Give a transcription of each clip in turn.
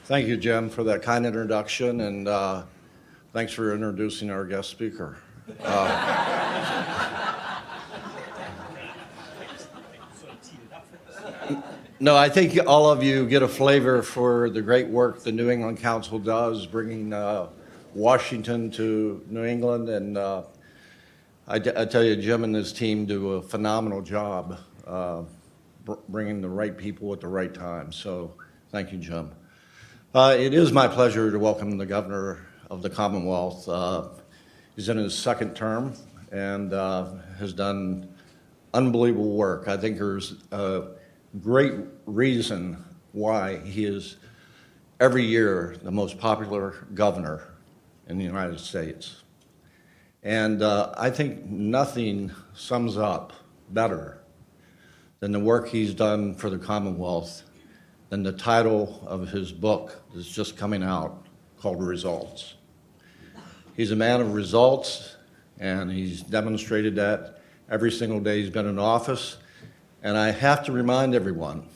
Thank you, Jen, for that kind introduction, and thanks for introducing our guest speaker. No, I think all of you get a flavor for the great work the New England Council does, bringing Washington to New England, and I tell you, Jim and his team do a phenomenal job bringing the right people at the right time. So thank you, Jim. It is my pleasure to welcome the Governor of the Commonwealth. He's in his second term and has done unbelievable work. I think there's a great reason why he is every year the most popular governor in the United States. And I think nothing sums up better than the work he's done for the Commonwealth than the title of his book that's just coming out called Results. He's a man of results, and he's demonstrated that every single day he's been in office. And I have to remind everyone,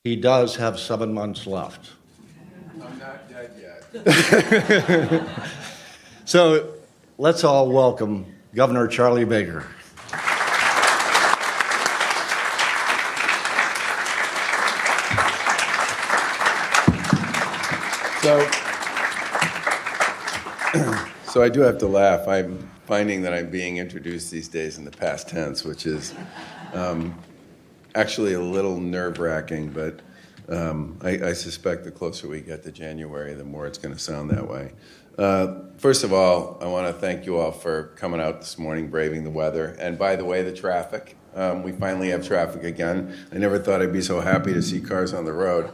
he does have 7 months left. I'm not dead yet. So let's all welcome Governor Charlie Baker. So I do have to laugh. I'm finding that I'm being introduced these days in the past tense, which is actually a little nerve-wracking, but I suspect the closer we get to January, the more it's going to sound that way. First of all, I want to thank you all for coming out this morning, braving the weather. And by the way, the traffic. We finally have traffic again. I never thought I'd be so happy to see cars on the road.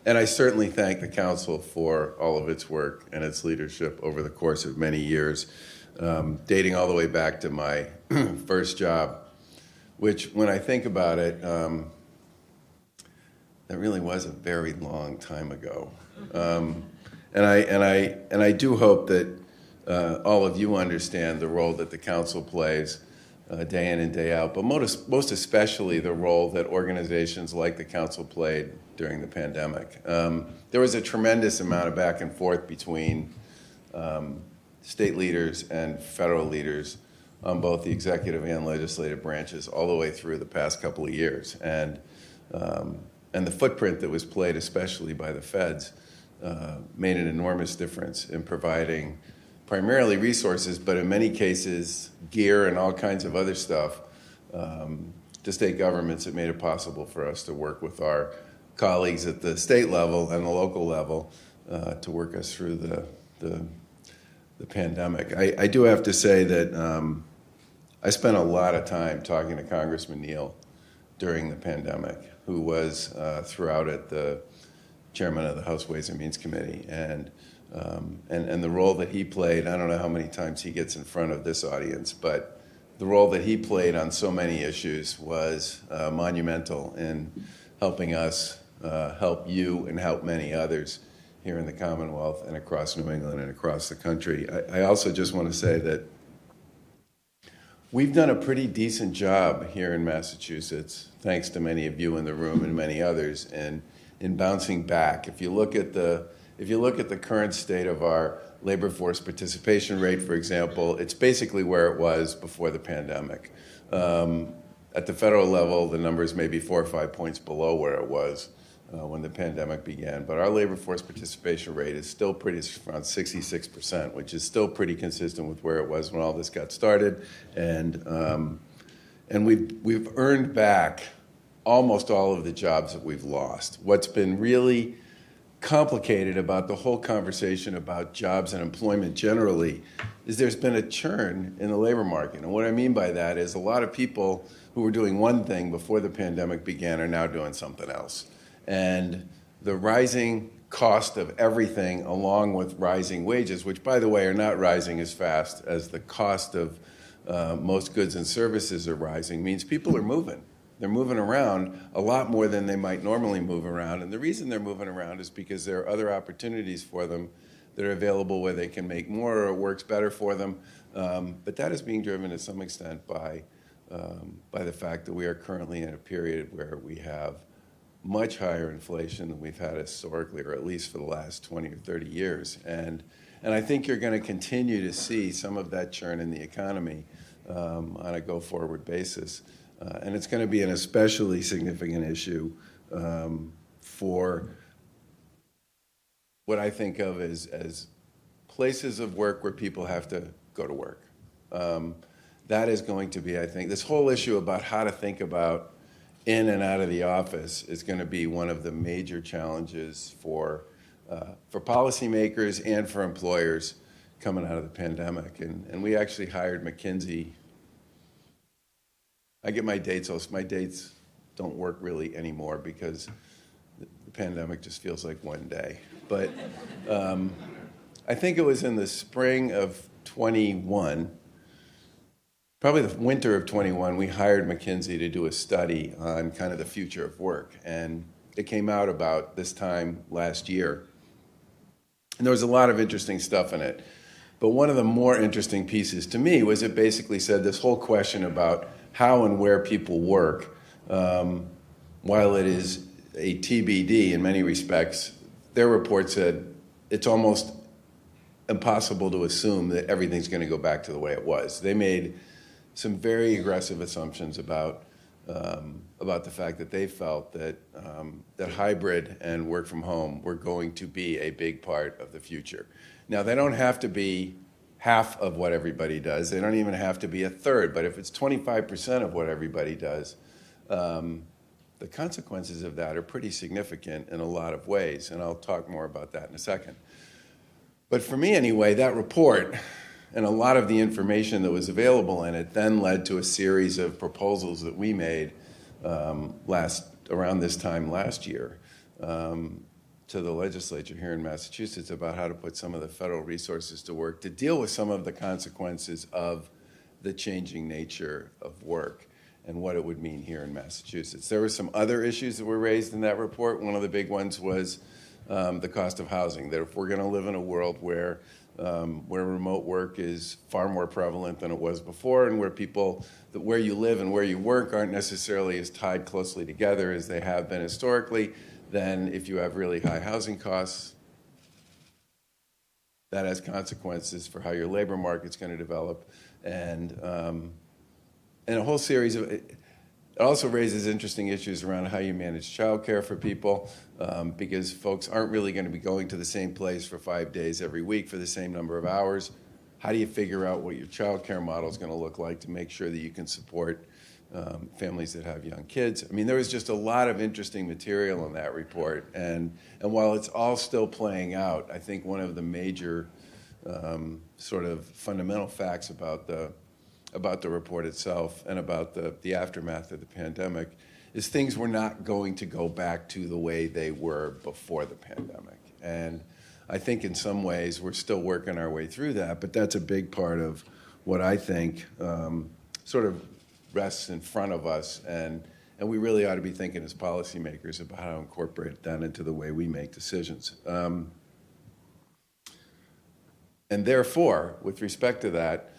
And I certainly thank the council for all of its work and its leadership over the course of many years, dating all the way back to my first job, which, when I think about it, that really was a very long time ago. And I do hope that all of you understand the role that the council plays day in and day out, but most especially the role that organizations like the council played during the pandemic. There was a tremendous amount of back and forth between state leaders and federal leaders on both the executive and legislative branches all the way through the past couple of years. And the footprint that was played, especially by the feds, made an enormous difference in providing primarily resources, but in many cases, gear and all kinds of other stuff to state governments that made it possible for us to work with our colleagues at the state level and the local level to work us through the pandemic. I do have to say that I spent a lot of time talking to Congressman Neal during the pandemic, who was throughout it the chairman of the House Ways and Means Committee, and the role that he played. I don't know how many times he gets in front of this audience, but the role that he played on so many issues was monumental in helping us help you and help many others here in the Commonwealth and across New England and across the country. I also just want to say that we've done a pretty decent job here in Massachusetts, thanks to many of you in the room and many others, in bouncing back. If you look at the current state of our labor force participation rate, for example, it's basically where it was before the pandemic. At the federal level, the numbers may be 4 or 5 points below where it was when the pandemic began. But our labor force participation rate is still around 66%, which is still pretty consistent with where it was when all this got started. And we've earned back almost all of the jobs that we've lost. What's been really complicated about the whole conversation about jobs and employment generally is there's been a churn in the labor market. And what I mean by that is a lot of people who were doing one thing before the pandemic began are now doing something else. And the rising cost of everything, along with rising wages, which, by the way, are not rising as fast as the cost of most goods and services are rising, means people are moving. They're moving around a lot more than they might normally move around. And the reason they're moving around is because there are other opportunities for them that are available where they can make more or it works better for them. But that is being driven to some extent by the fact that we are currently in a period where we have much higher inflation than we've had historically, or at least for the last 20 or 30 years. And I think you're going to continue to see some of that churn in the economy on a go-forward basis. And it's going to be an especially significant issue for what I think of as places of work where people have to go to work. That is going to be, I think, this whole issue about how to think about in and out of the office is going to be one of the major challenges for policymakers and for employers coming out of the pandemic. And we actually hired McKinsey. I get my dates don't work really anymore because the pandemic just feels like one day. But I think it was in the spring of 21, probably the winter of 21, we hired McKinsey to do a study on kind of the future of work. And it came out about this time last year. And there was a lot of interesting stuff in it. But one of the more interesting pieces to me was it basically said this whole question about how and where people work, while it is a TBD in many respects, their report said it's almost impossible to assume that everything's going to go back to the way it was. They made some very aggressive assumptions about the fact that they felt that that hybrid and work from home were going to be a big part of the future. Now, they don't have to be half of what everybody does. They don't even have to be a third. But if it's 25% of what everybody does, the consequences of that are pretty significant in a lot of ways. And I'll talk more about that in a second. But for me, anyway, that report and a lot of the information that was available in it then led to a series of proposals that we made around this time last year to the legislature here in Massachusetts about how to put some of the federal resources to work to deal with some of the consequences of the changing nature of work and what it would mean here in Massachusetts. There were some other issues that were raised in that report. One of the big ones was the cost of housing, that if we're going to live in a world where remote work is far more prevalent than it was before, and where you live and where you work aren't necessarily as tied closely together as they have been historically, then if you have really high housing costs, that has consequences for how your labor market's going to develop, and a whole series of. It also raises interesting issues around how you manage childcare for people, because folks aren't really going to be going to the same place for 5 days every week for the same number of hours. How do you figure out what your childcare model is going to look like to make sure that you can support families that have young kids? I mean, there was just a lot of interesting material in that report, and while it's all still playing out, I think one of the major sort of fundamental facts about the report itself and about the aftermath of the pandemic is things were not going to go back to the way they were before the pandemic. And I think in some ways we're still working our way through that, but that's a big part of what I think sort of rests in front of us, and we really ought to be thinking as policymakers about how to incorporate that into the way we make decisions. And therefore, with respect to that,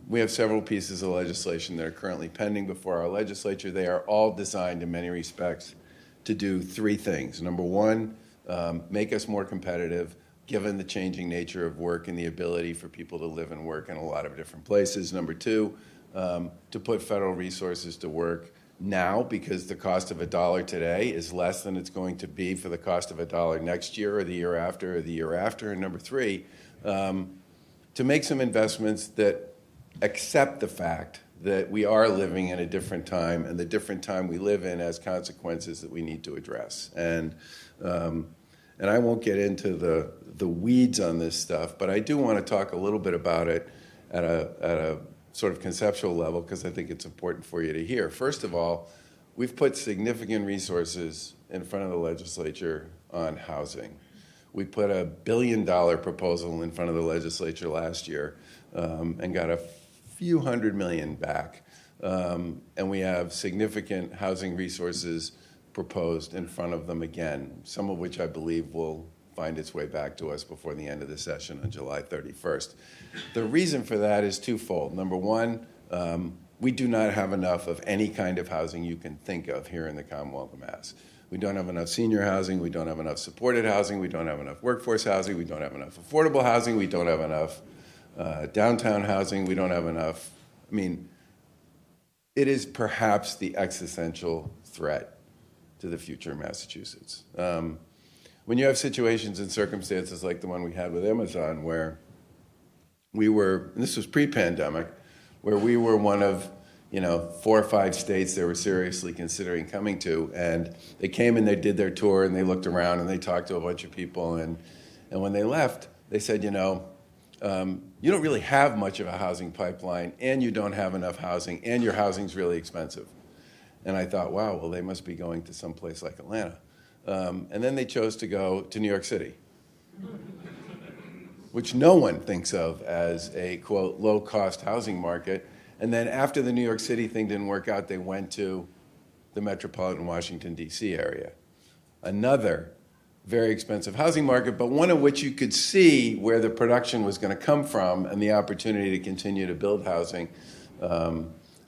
we have several pieces of legislation that are currently pending before our legislature. They are all designed in many respects to do three things. Number one, make us more competitive, given the changing nature of work and the ability for people to live and work in a lot of different places. Number two, to put federal resources to work now, because the cost of $1 today is less than it's going to be for the cost of $1 next year or the year after or the year after. And number three, to make some investments that accept the fact that we are living in a different time, and the different time we live in has consequences that we need to address. And I won't get into the weeds on this stuff, but I do want to talk a little bit about it at a sort of conceptual level, because I think it's important for you to hear. First of all, we've put significant resources in front of the legislature on housing. We put a $1 billion proposal in front of the legislature last year and got a few $100 million back. And we have significant housing resources proposed in front of them again, some of which I believe will find its way back to us before the end of the session on July 31st. The reason for that is twofold. Number one, we do not have enough of any kind of housing you can think of here in the Commonwealth of Mass. We don't have enough senior housing. We don't have enough supported housing. We don't have enough workforce housing. We don't have enough affordable housing. We don't have enough downtown housing. We don't have enough. I mean, it is perhaps the existential threat to the future of Massachusetts. When you have situations and circumstances like the one we had with Amazon, where we were, and this was pre-pandemic, where we were one of 4 or 5 states they were seriously considering coming to, and they came and they did their tour and they looked around and they talked to a bunch of people, and when they left, they said, you don't really have much of a housing pipeline, and you don't have enough housing, and your housing's really expensive. And I thought, wow, well, they must be going to some place like Atlanta. And then they chose to go to New York City, which no one thinks of as a, quote, low-cost housing market. And then after the New York City thing didn't work out, they went to the metropolitan Washington, D.C. area. Another very expensive housing market, but one of which you could see where the production was going to come from and the opportunity to continue to build housing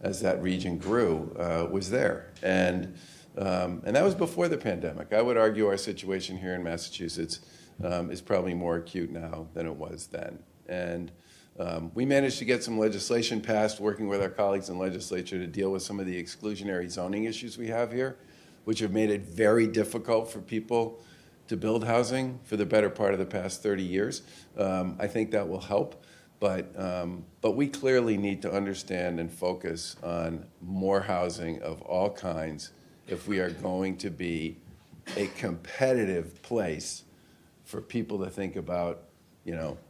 as that region grew was there. And that was before the pandemic. I would argue our situation here in Massachusetts is probably more acute now than it was then. And we managed to get some legislation passed, working with our colleagues in legislature to deal with some of the exclusionary zoning issues we have here, which have made it very difficult for people to build housing for the better part of the past 30 years. I think that will help, but we clearly need to understand and focus on more housing of all kinds if we are going to be a competitive place for people to think about,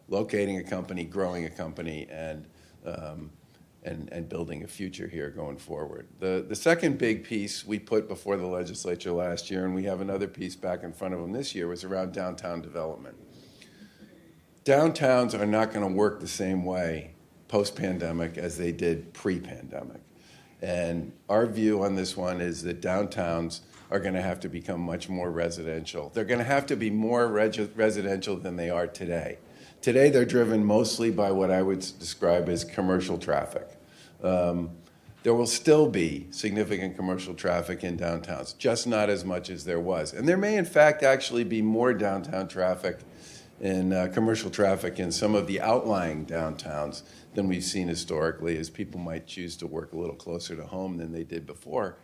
locating a company, growing a company, and building a future here going forward. The second big piece we put before the legislature last year, and we have another piece back in front of them this year, was around downtown development. Downtowns are not going to work the same way post-pandemic as they did pre-pandemic. And our view on this one is that downtowns are going to have to become much more residential. They're going to have to be more residential than they are today. Today, they're driven mostly by what I would describe as commercial traffic. There will still be significant commercial traffic in downtowns, just not as much as there was. And there may, in fact, actually be more downtown traffic and commercial traffic in some of the outlying downtowns than we've seen historically, as people might choose to work a little closer to home than they did before.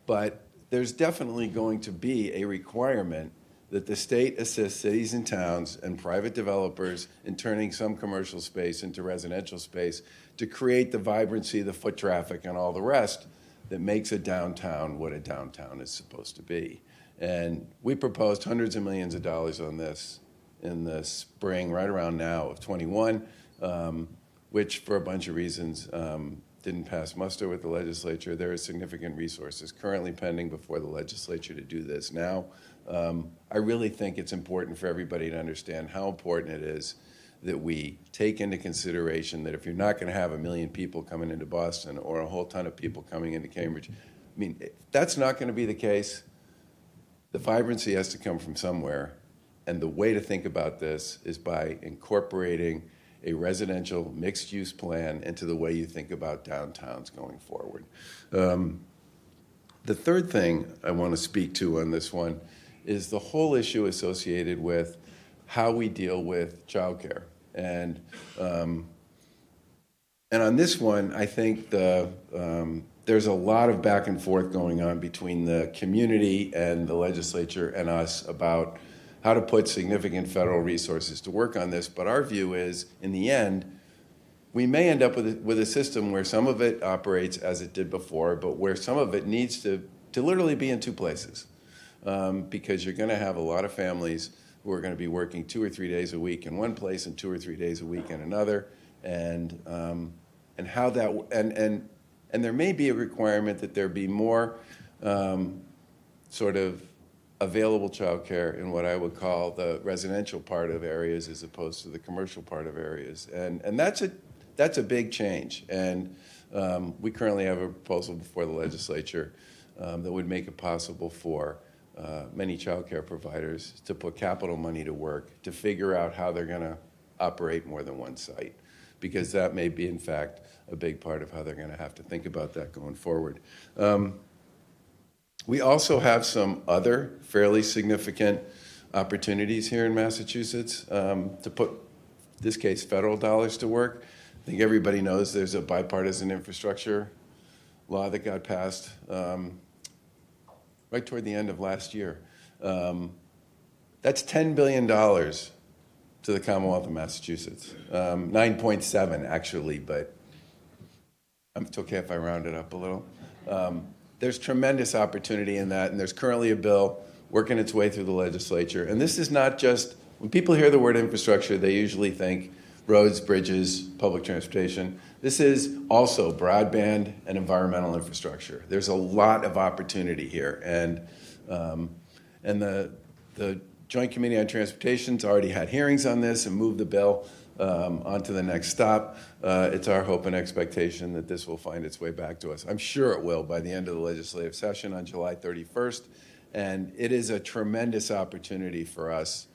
But there's definitely going to be a requirement that the state assists cities and towns and private developers in turning some commercial space into residential space to create the vibrancy, the foot traffic, and all the rest that makes a downtown what a downtown is supposed to be. And we proposed hundreds of millions of dollars on this in the spring, right around now, of 21, which for a bunch of reasons didn't pass muster with the legislature. There are significant resources currently pending before the legislature to do this now. I really think it's important for everybody to understand how important it is that we take into consideration that if you're not going to have 1 million people coming into Boston or a whole ton of people coming into Cambridge, I mean, if that's not going to be the case, the vibrancy has to come from somewhere. And the way to think about this is by incorporating a residential mixed-use plan into the way you think about downtowns going forward. The third thing I want to speak to on this one is the whole issue associated with how we deal with childcare. And on this one, I think there's a lot of back and forth going on between the community and the legislature and us about how to put significant federal resources to work on this. But our view is, in the end, we may end up with a system where some of it operates as it did before, but where some of it needs to literally be in 2 places. Because you're going to have a lot of families who are going to be working 2 or 3 days a week in one place and 2 or 3 days a week in another, and how that and there may be a requirement that there be more sort of available childcare in what I would call the residential part of areas as opposed to the commercial part of areas, and that's a big change. And we currently have a proposal before the legislature that would make it possible for many childcare providers to put capital money to work to figure out how they're going to operate more than one site, because that may be, in fact, a big part of how they're going to have to think about that going forward. We also have some other fairly significant opportunities here in Massachusetts to put, in this case, federal dollars to work. I think everybody knows there's a bipartisan infrastructure law that got passed right toward the end of last year. That's $10 billion to the Commonwealth of Massachusetts. 9.7 actually, but it's okay if I round it up a little. There's tremendous opportunity in that, and there's currently a bill working its way through the legislature. And this is not just, when people hear the word infrastructure, they usually think roads, bridges, public transportation. This is also broadband and environmental infrastructure. There's a lot of opportunity here. And the Joint Committee on Transportation's already had hearings on this and moved the bill on to the next stop. It's our hope and expectation that this will find its way back to us. I'm sure it will by the end of the legislative session on July 31st. And it is a tremendous opportunity for us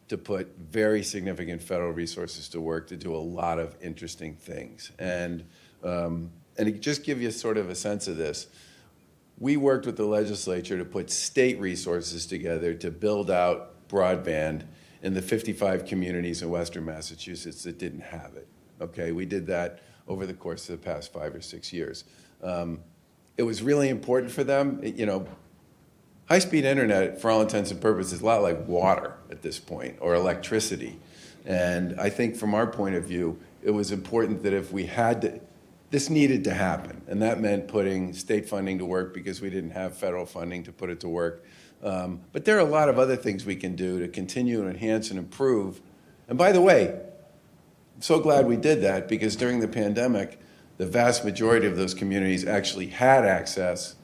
to put very significant federal resources to work to do a lot of interesting things. And to just give you sort of a sense of this, we worked with the legislature to put state resources together to build out broadband in the 55 communities in Western Massachusetts that didn't have it. Okay, we did that over the course of the past 5 or 6 years. It was really important for them. High-speed internet, for all intents and purposes, is a lot like water at this point, or electricity. And I think from our point of view, it was important that if we had to, this needed to happen. And that meant putting state funding to work because we didn't have federal funding to put it to work. But there are a lot of other things we can do to continue to enhance and improve. And by the way, I'm so glad we did that because during the pandemic, the vast majority of those communities actually had access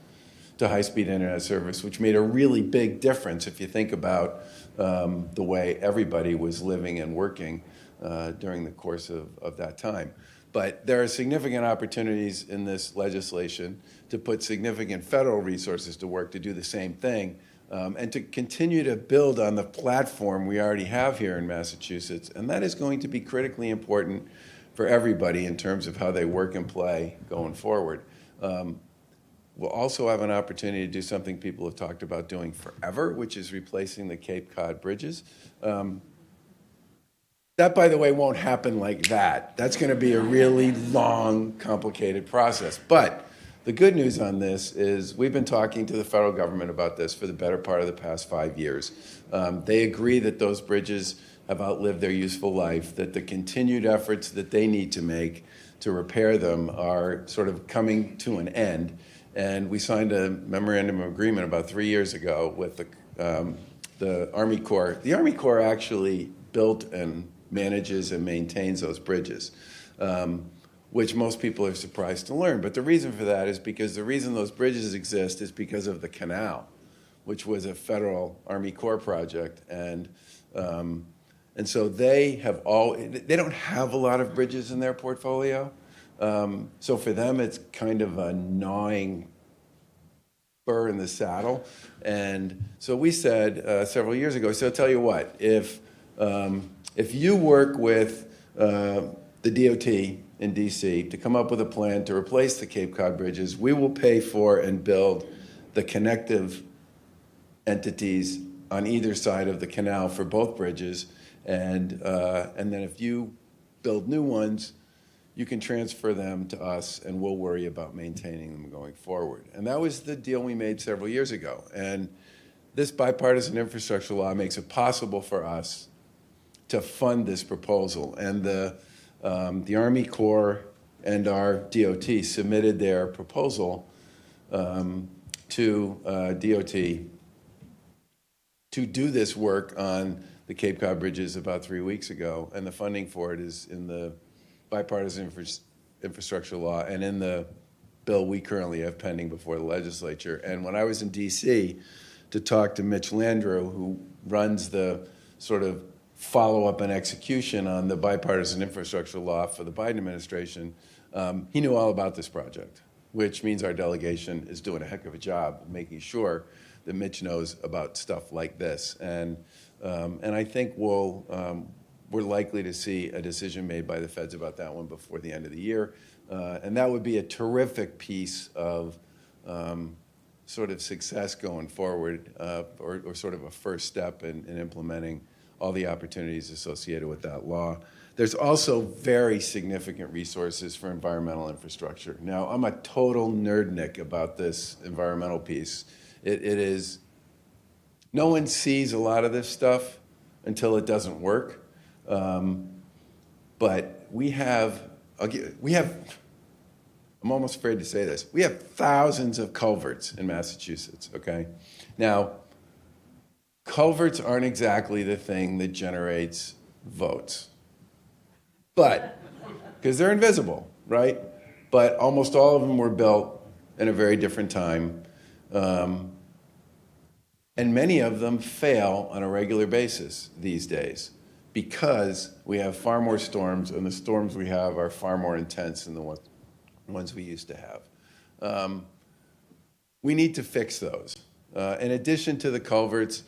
to high-speed internet service, which made a really big difference if you think about the way everybody was living and working during the course of that time. But there are significant opportunities in this legislation to put significant federal resources to work to do the same thing and to continue to build on the platform we already have here in Massachusetts. And that is going to be critically important for everybody in terms of how they work and play going forward. We'll also have an opportunity to do something people have talked about doing forever, which is replacing the Cape Cod bridges. That, by the way, won't happen like that. That's going to be a really long, complicated process. But the good news on this is we've been talking to the federal government about this for the better part of the past 5 years. They agree that those bridges have outlived their useful life, that the continued efforts that they need to make to repair them are sort of coming to an end. And we signed a memorandum of agreement about 3 years ago with the Army Corps. The Army Corps actually built and manages and maintains those bridges, which most people are surprised to learn. But the reason for that is because the reason those bridges exist is because of the canal, which was a federal Army Corps project. And so they don't have a lot of bridges in their portfolio. So for them, it's kind of a gnawing burr in the saddle. And so we said several years ago, so I'll tell you what, if you work with the DOT in DC to come up with a plan to replace the Cape Cod bridges, we will pay for and build the connective entities on either side of the canal for both bridges. And then if you build new ones, you can transfer them to us and we'll worry about maintaining them going forward. And that was the deal we made several years ago. And this bipartisan infrastructure law makes it possible for us to fund this proposal. And the Army Corps and our DOT submitted their proposal to DOT to do this work on the Cape Cod bridges about 3 weeks ago. And the funding for it is in the bipartisan infrastructure law and in the bill we currently have pending before the legislature. And when I was in DC to talk to Mitch Landrieu, who runs the sort of follow-up and execution on the bipartisan infrastructure law for the Biden administration, he knew all about this project, which means our delegation is doing a heck of a job of making sure that Mitch knows about stuff like this. And I think we're likely to see a decision made by the feds about that one before the end of the year. And that would be a terrific piece of sort of success going forward, or sort of a first step in implementing all the opportunities associated with that law. There's also very significant resources for environmental infrastructure. Now, I'm a total nerdnik about this environmental piece. It is, no one sees a lot of this stuff until it doesn't work. But we have, I'm almost afraid to say this, we have thousands of culverts in Massachusetts, okay? Now, culverts aren't exactly the thing that generates votes. But, because they're invisible, right? But almost all of them were built in a very different time. And many of them fail on a regular basis these days because we have far more storms, and the storms we have are far more intense than the ones we used to have. We need to fix those. In addition to the culverts,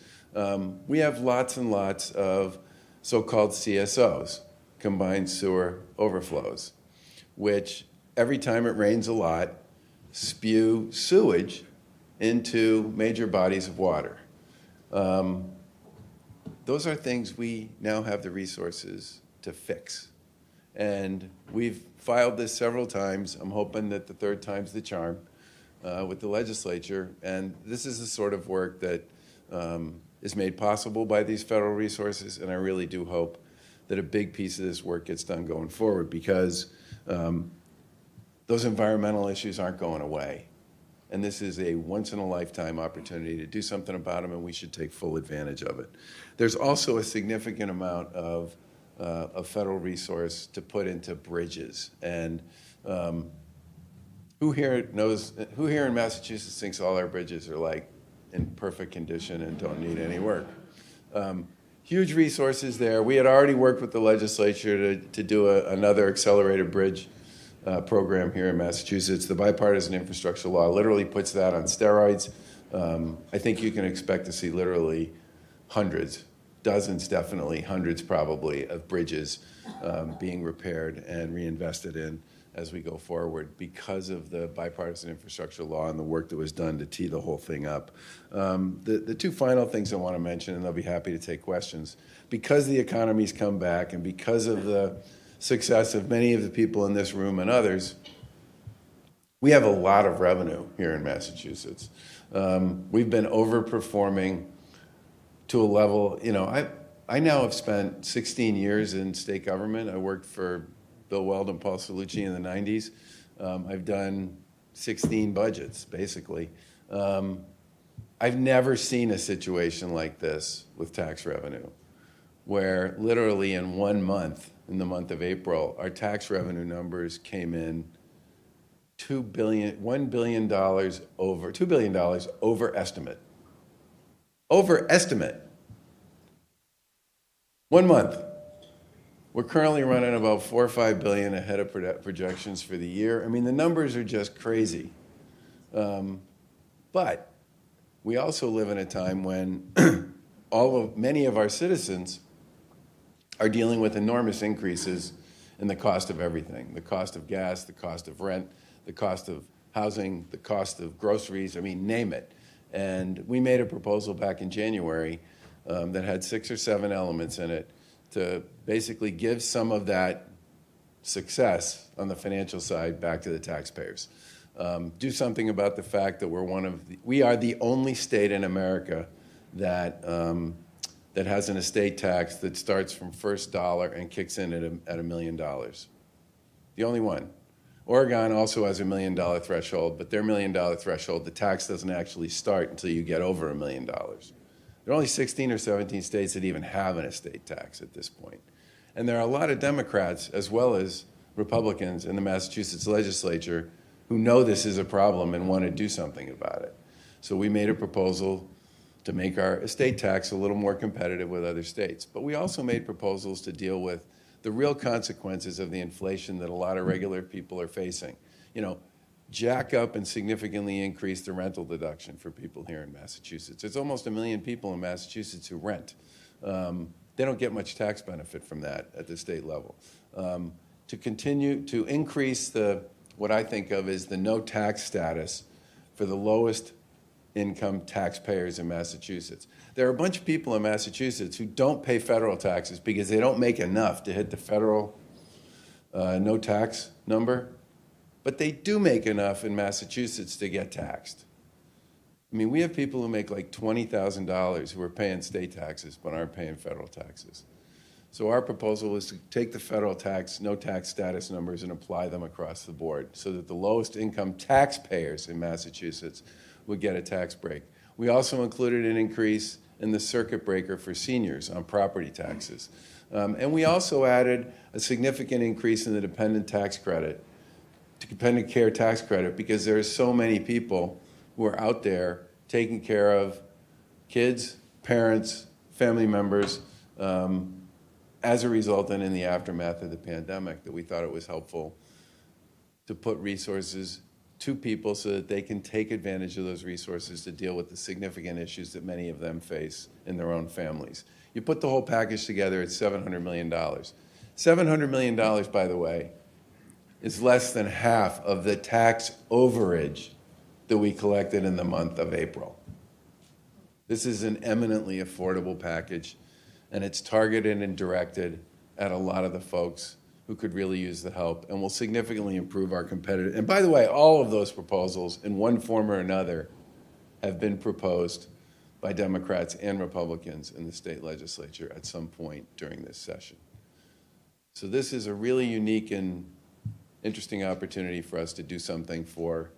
we have lots and lots of so-called CSOs, combined sewer overflows, which every time it rains a lot, spew sewage into major bodies of water. Those are things we now have the resources to fix. And we've filed this several times. I'm hoping that the third time's the charm with the legislature. And this is the sort of work that is made possible by these federal resources. And I really do hope that a big piece of this work gets done going forward, because those environmental issues aren't going away. And this is a once-in-a-lifetime opportunity to do something about them, and we should take full advantage of it. There's also a significant amount of federal resource to put into bridges. And who here in Massachusetts thinks all our bridges are like in perfect condition and don't need any work? Huge resources there. We had already worked with the legislature to do another accelerated bridge program here in Massachusetts. The bipartisan infrastructure law literally puts that on steroids. I think you can expect to see literally hundreds, dozens definitely, hundreds probably, of bridges being repaired and reinvested in as we go forward because of the bipartisan infrastructure law and the work that was done to tee the whole thing up. The two final things I want to mention, and I'll be happy to take questions, because the economy's come back and because of the success of many of the people in this room and others, we have a lot of revenue here in Massachusetts. We've been overperforming to a level, I now have spent 16 years in state government. I worked for Bill Weld and Paul Cellucci in the 90s. I've done 16 budgets, basically. I've never seen a situation like this with tax revenue, where literally in 1 month, in the month of April, our tax revenue numbers came in $1 billion over estimate. Over estimate. 1 month. We're currently running about $4 or $5 billion ahead of projections for the year. I mean, the numbers are just crazy. But we also live in a time when many of our citizens are dealing with enormous increases in the cost of everything: the cost of gas, the cost of rent, the cost of housing, the cost of groceries. I mean, name it. And we made a proposal back in January that had 6 or 7 elements in it to basically give some of that success on the financial side back to the taxpayers. Do something about the fact that we are the only state in America that has an estate tax that starts from first dollar and kicks in at $1 million. The only one. Oregon also has a $1 million threshold, but their $1 million threshold, the tax doesn't actually start until you get over $1 million. There are only 16 or 17 states that even have an estate tax at this point. And there are a lot of Democrats, as well as Republicans in the Massachusetts legislature, who know this is a problem and want to do something about it. So we made a proposal to make our estate tax a little more competitive with other states. But we also made proposals to deal with the real consequences of the inflation that a lot of regular people are facing. Jack up and significantly increase the rental deduction for people here in Massachusetts. There's almost 1 million people in Massachusetts who rent. They don't get much tax benefit from that at the state level. To continue to increase what I think of as the no tax status for the lowest income taxpayers in Massachusetts. There are a bunch of people in Massachusetts who don't pay federal taxes because they don't make enough to hit the federal no tax number, but they do make enough in Massachusetts to get taxed. I mean, we have people who make like $20,000 who are paying state taxes but aren't paying federal taxes. So our proposal is to take the federal tax, no tax status numbers and apply them across the board so that the lowest income taxpayers in Massachusetts would get a tax break. We also included an increase in the circuit breaker for seniors on property taxes. And we also added a significant increase in the dependent tax credit, dependent care tax credit, because there are so many people who are out there taking care of kids, parents, family members, as a result and in the aftermath of the pandemic, that we thought it was helpful to put resources to people so that they can take advantage of those resources to deal with the significant issues that many of them face in their own families. You put the whole package together, it's $700 million. $700 million, by the way, is less than half of the tax overage that we collected in the month of April. This is an eminently affordable package, and it's targeted and directed at a lot of the folks who could really use the help and will significantly improve our competitive. And by the way, all of those proposals, in one form or another, have been proposed by Democrats and Republicans in the state legislature at some point during this session. So this is a really unique and interesting opportunity for us to do something for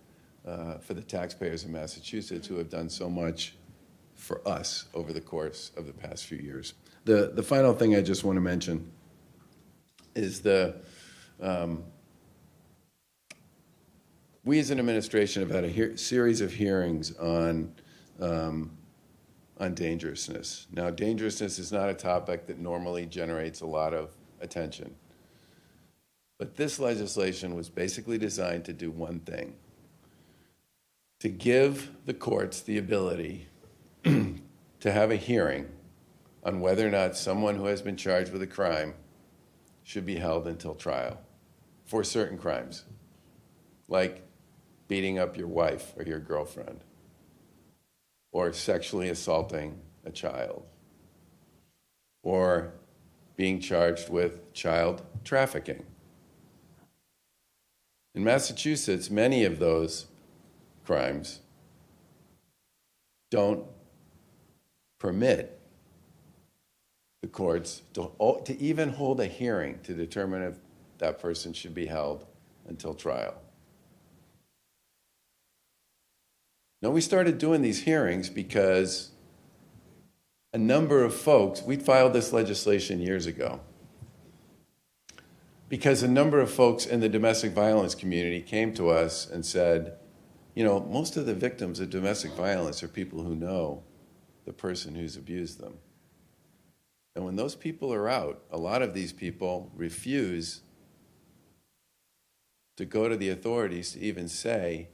the taxpayers in Massachusetts who have done so much for us over the course of the past few years. The final thing I just want to mention is we as an administration have had a series of hearings on dangerousness. Now, dangerousness is not a topic that normally generates a lot of attention. But this legislation was basically designed to do one thing: to give the courts the ability to have a hearing on whether or not someone who has been charged with a crime should be held until trial for certain crimes, like beating up your wife or your girlfriend, or sexually assaulting a child, or being charged with child trafficking. In Massachusetts, many of those crimes don't permit the courts to even hold a hearing to determine if that person should be held until trial. Now, we started doing these hearings because a number of folks, we filed this legislation years ago, because a number of folks in the domestic violence community came to us and said, you know, most of the victims of domestic violence are people who know the person who's abused them. And when those people are out, a lot of these people refuse to go to the authorities to even say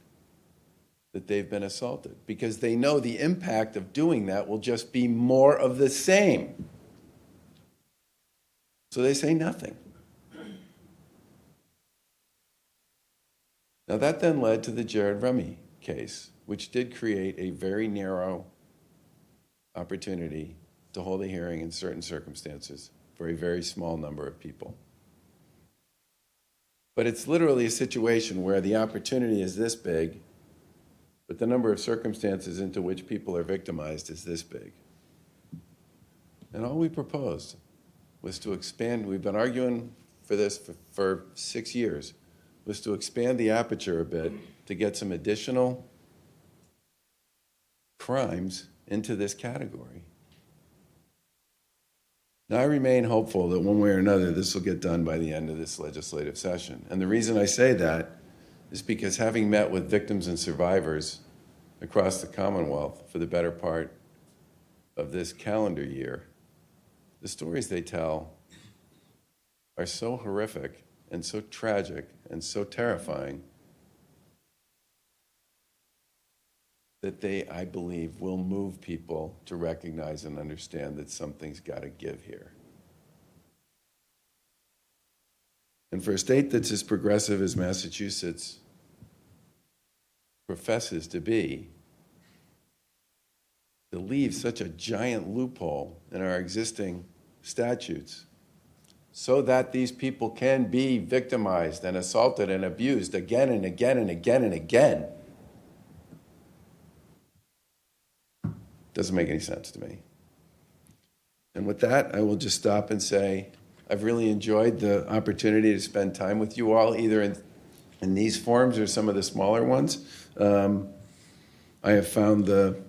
that they've been assaulted, because they know the impact of doing that will just be more of the same. So they say nothing. Now, that then led to the Jared Rummy case, which did create a very narrow opportunity to hold a hearing in certain circumstances for a very small number of people. But it's literally a situation where the opportunity is this big, but the number of circumstances into which people are victimized is this big. And all we proposed was to expand. We've been arguing for this for 6 years, was to expand the aperture a bit to get some additional crimes into this category. Now, I remain hopeful that one way or another this will get done by the end of this legislative session. And the reason I say that is because, having met with victims and survivors across the Commonwealth for the better part of this calendar year, the stories they tell are so horrific and so tragic and so terrifying that they, I believe, will move people to recognize and understand that something's got to give here. And for a state that's as progressive as Massachusetts professes to be, to leave such a giant loophole in our existing statutes so that these people can be victimized and assaulted and abused again and again and again and again doesn't make any sense to me. And with that, I will just stop and say I've really enjoyed the opportunity to spend time with you all, either in these forums or some of the smaller ones. I have found the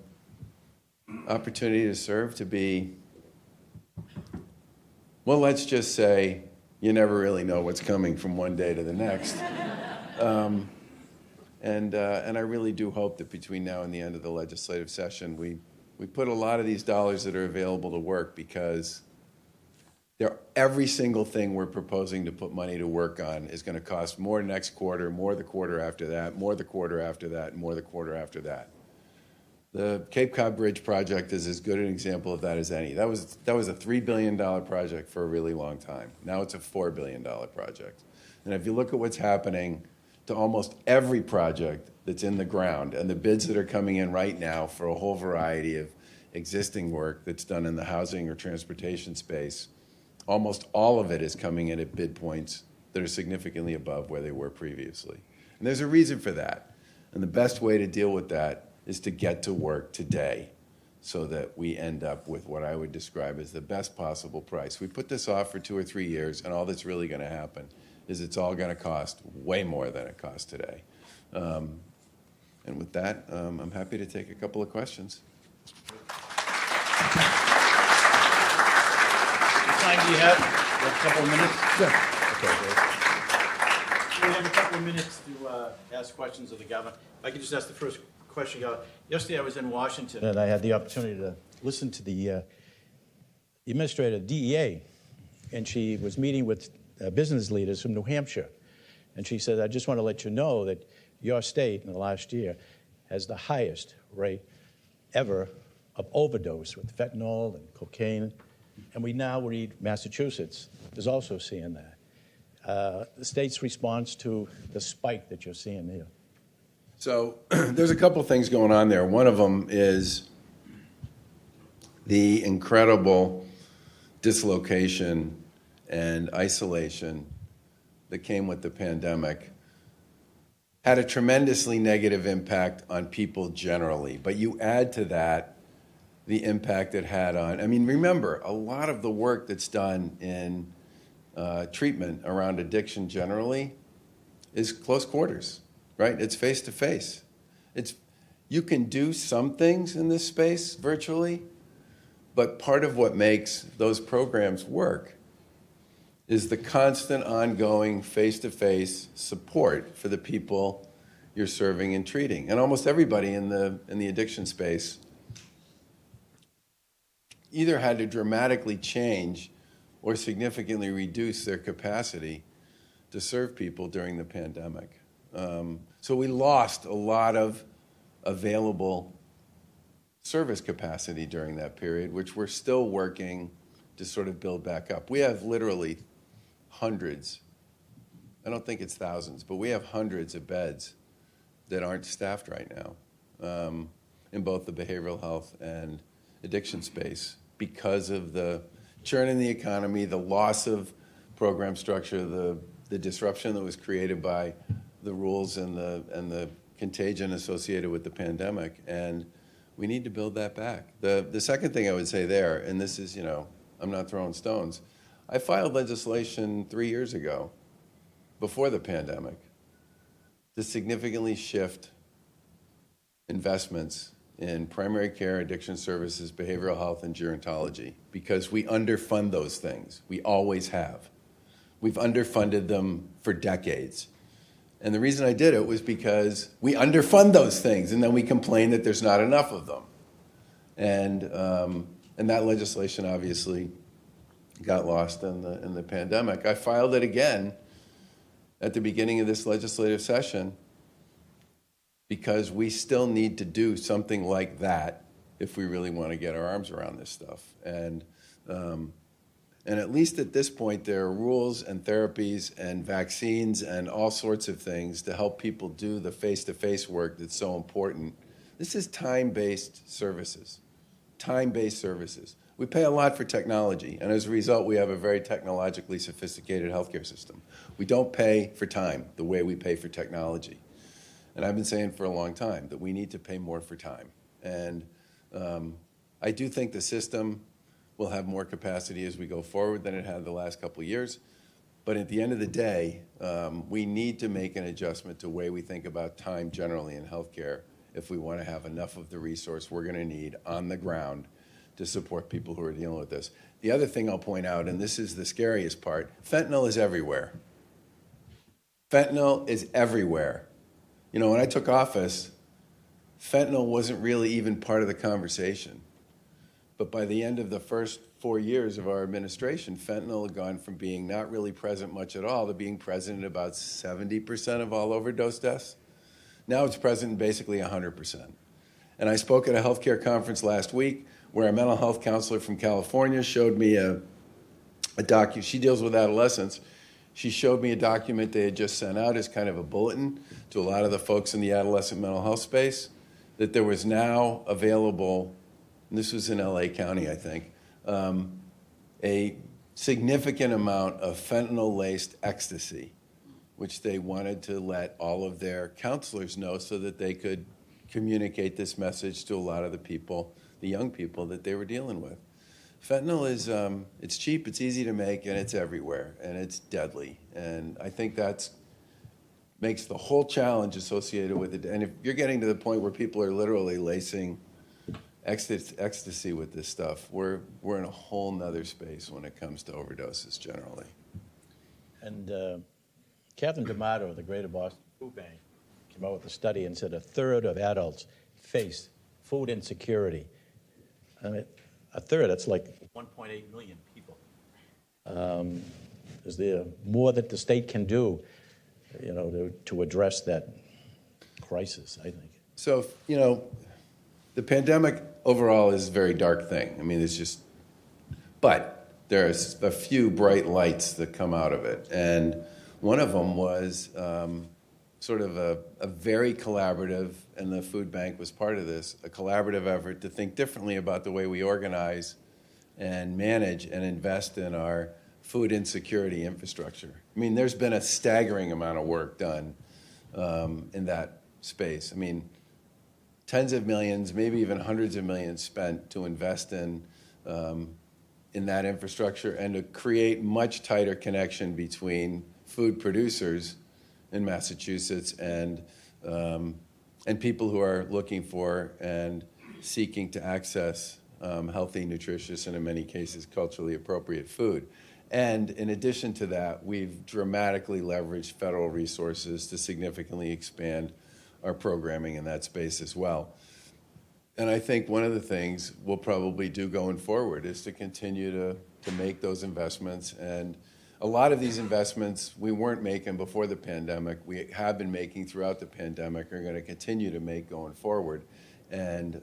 opportunity to serve to be, well, let's just say you never really know what's coming from one day to the next. And I really do hope that between now and the end of the legislative session, we put a lot of these dollars that are available to work, because every single thing we're proposing to put money to work on is going to cost more next quarter, more the quarter after that, more the quarter after that, and more the quarter after that. The Cape Cod Bridge project is as good an example of that as any. That was a $3 billion project for a really long time. Now it's a $4 billion project. And if you look at what's happening to almost every project that's in the ground, and the bids that are coming in right now for a whole variety of existing work that's done in the housing or transportation space, almost all of it is coming in at bid points that are significantly above where they were previously. And there's a reason for that. And the best way to deal with that is to get to work today so that we end up with what I would describe as the best possible price. We put this off for 2 or 3 years, and all that's really going to happen is it's all going to cost way more than it costs today. And with that, I'm happy to take a couple of questions. Time do you have? You have a couple of minutes? Sure. Okay, great. We have a couple of minutes to ask questions of the governor. If I could just ask the first question, Governor. Yesterday I was in Washington, and I had the opportunity to listen to the administrator of DEA, and she was meeting with business leaders from New Hampshire. And she said, I just want to let you know that your state in the last year has the highest rate ever of overdose with fentanyl and cocaine. And we now read Massachusetts is also seeing that. The state's response to the spike that you're seeing here. So there's a couple things going on there. One of them is the incredible dislocation and isolation that came with the pandemic had a tremendously negative impact on people generally. But you add to that the impact it had on, I mean, remember, a lot of the work that's done in treatment around addiction generally is close quarters, right? It's face-to-face. You can do some things in this space virtually, but part of what makes those programs work is the constant ongoing face-to-face support for the people you're serving and treating. And almost everybody in the addiction space either had to dramatically change or significantly reduce their capacity to serve people during the pandemic. So we lost a lot of available service capacity during that period, which we're still working to sort of build back up. We have literally hundreds, I don't think it's thousands, but we have hundreds of beds that aren't staffed right now in both the behavioral health and addiction space because of the churn in the economy, the loss of program structure, the disruption that was created by the rules and the contagion associated with the pandemic. And we need to build that back. The second thing I would say there, and this is, I'm not throwing stones, I filed legislation 3 years ago, before the pandemic, to significantly shift investments in primary care, addiction services, behavioral health, and gerontology, because we underfund those things. We always have. We've underfunded them for decades. And the reason I did it was because we underfund those things, and then we complain that there's not enough of them. And that legislation obviously got lost in the pandemic. I filed it again at the beginning of this legislative session because we still need to do something like that if we really want to get our arms around this stuff. And at least at this point, there are rules and therapies and vaccines and all sorts of things to help people do the face-to-face work that's so important. This is time-based services. time-based services. We pay a lot for technology, and as a result, we have a very technologically sophisticated healthcare system. We don't pay for time the way we pay for technology. And I've been saying for a long time that we need to pay more for time. And I do think the system will have more capacity as we go forward than it had the last couple of years. But at the end of the day, we need to make an adjustment to the way we think about time generally in healthcare if we want to have enough of the resource we're going to need on the ground to support people who are dealing with this. The other thing I'll point out, and this is the scariest part, fentanyl is everywhere. Fentanyl is everywhere. You know, when I took office, fentanyl wasn't really even part of the conversation. But by the end of the first 4 years of our administration, fentanyl had gone from being not really present much at all to being present in about 70% of all overdose deaths. Now it's present in basically 100%. And I spoke at a healthcare conference last week where a mental health counselor from California showed me a document. She deals with adolescents. She showed me a document they had just sent out as kind of a bulletin to a lot of the folks in the adolescent mental health space, that there was now available, and this was in LA County, I think, a significant amount of fentanyl-laced ecstasy, which they wanted to let all of their counselors know so that they could communicate this message to a lot of the people, the young people that they were dealing with. Fentanyl is, it's cheap, it's easy to make, and it's everywhere, and it's deadly. And I think that makes the whole challenge associated with it. And if you're getting to the point where people are literally lacing ecstasy with this stuff, we're in a whole nother space when it comes to overdoses generally. And Catherine D'Amato of the Greater Boston Food Bank came out with a study and said a third of adults face food insecurity. I mean, a third, that's like 1.8 million people. Is there more that the state can do, you know, to address that crisis, I think? So, you know, the pandemic overall is a very dark thing. I mean, it's just, but there's a few bright lights that come out of it. And one of them was sort of a very collaborative, and the food bank was part of this, a collaborative effort to think differently about the way we organize and manage and invest in our food insecurity infrastructure. I mean, there's been a staggering amount of work done in that space. I mean, tens of millions, maybe even hundreds of millions spent to invest in that infrastructure and to create much tighter connection between food producers in Massachusetts and people who are looking for and seeking to access healthy, nutritious, and in many cases culturally appropriate food. And in addition to that, we've dramatically leveraged federal resources to significantly expand our programming in that space as well. And I think one of the things we'll probably do going forward is to continue to make those investments. And a lot of these investments we weren't making before the pandemic. We have been making throughout the pandemic, are going to continue to make going forward. And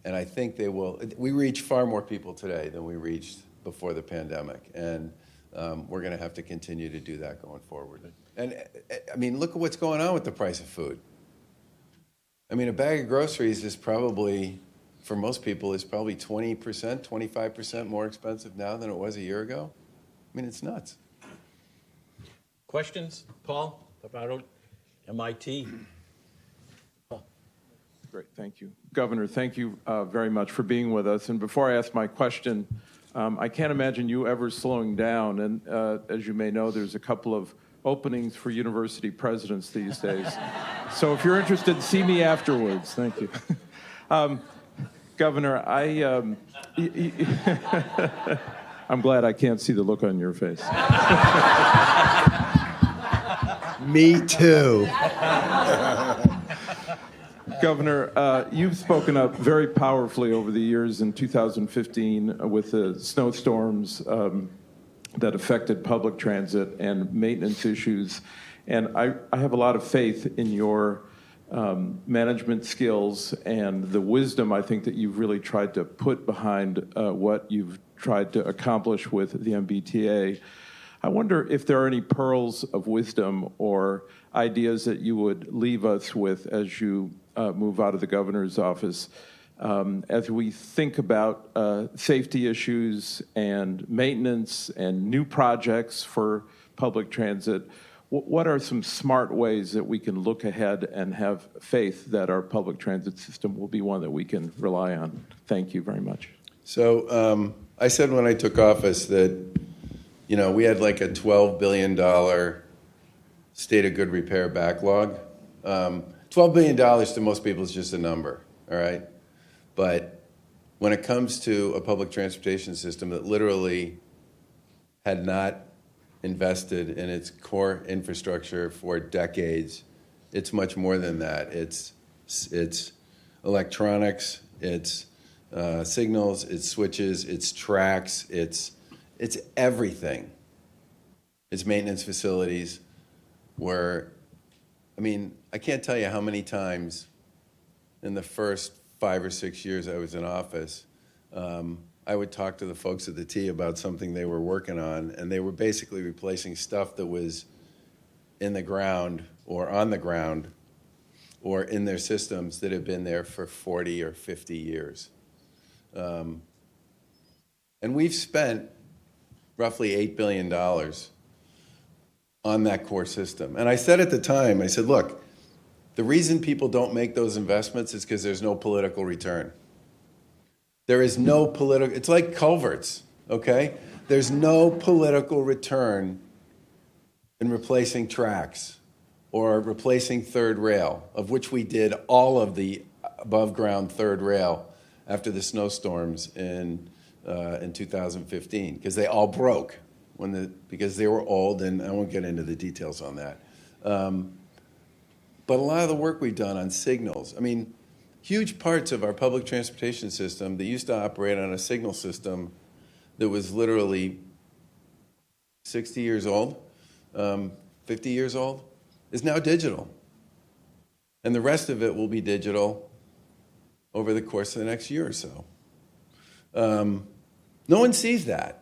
I think they will. We reach far more people today than we reached before the pandemic. And we're going to have to continue to do that going forward. And I mean, look at what's going on with the price of food. I mean, a bag of groceries is probably, for most people, is probably 20%, 25% more expensive now than it was a year ago. I mean, it's nuts. Questions, Paul, about MIT? Great, thank you. Governor, thank you very much for being with us. And before I ask my question, I can't imagine you ever slowing down. And as you may know, there's a couple of openings for university presidents these days. So if you're interested, see me afterwards. Thank you. Governor, I'm glad I can't see the look on your face. Me too. Governor, you've spoken up very powerfully over the years in 2015 with the snowstorms that affected public transit and maintenance issues. And I have a lot of faith in your management skills and the wisdom, I think, that you've really tried to put behind what you've tried to accomplish with the MBTA. I wonder if there are any pearls of wisdom or ideas that you would leave us with as you move out of the governor's office As we think about safety issues and maintenance and new projects for public transit, what are some smart ways that we can look ahead and have faith that our public transit system will be one that we can rely on? Thank you very much. So I said when I took office that, we had like a $12 billion state of good repair backlog. $12 billion to most people is just a number, all right? But when it comes to a public transportation system that literally had not invested in its core infrastructure for decades, it's much more than that. It's electronics, it's signals, it's switches, it's tracks, it's everything. It's maintenance facilities where, I can't tell you how many times in the first 5 or 6 years I was in office, I would talk to the folks at the T about something they were working on, and they were basically replacing stuff that was in the ground or on the ground or in their systems that had been there for 40 or 50 years. And we've spent roughly $8 billion on that core system. And I said at the time, I said, look, the reason people don't make those investments is because there's no political return. There is no political, it's like culverts, okay? There's no political return in replacing tracks or replacing third rail, of which we did all of the above ground third rail after the snowstorms in 2015, because they all broke because they were old, and I won't get into the details on that. But a lot of the work we've done on signals, huge parts of our public transportation system that used to operate on a signal system that was literally 60 years old, 50 years old, is now digital. And the rest of it will be digital over the course of the next year or so. No one sees that.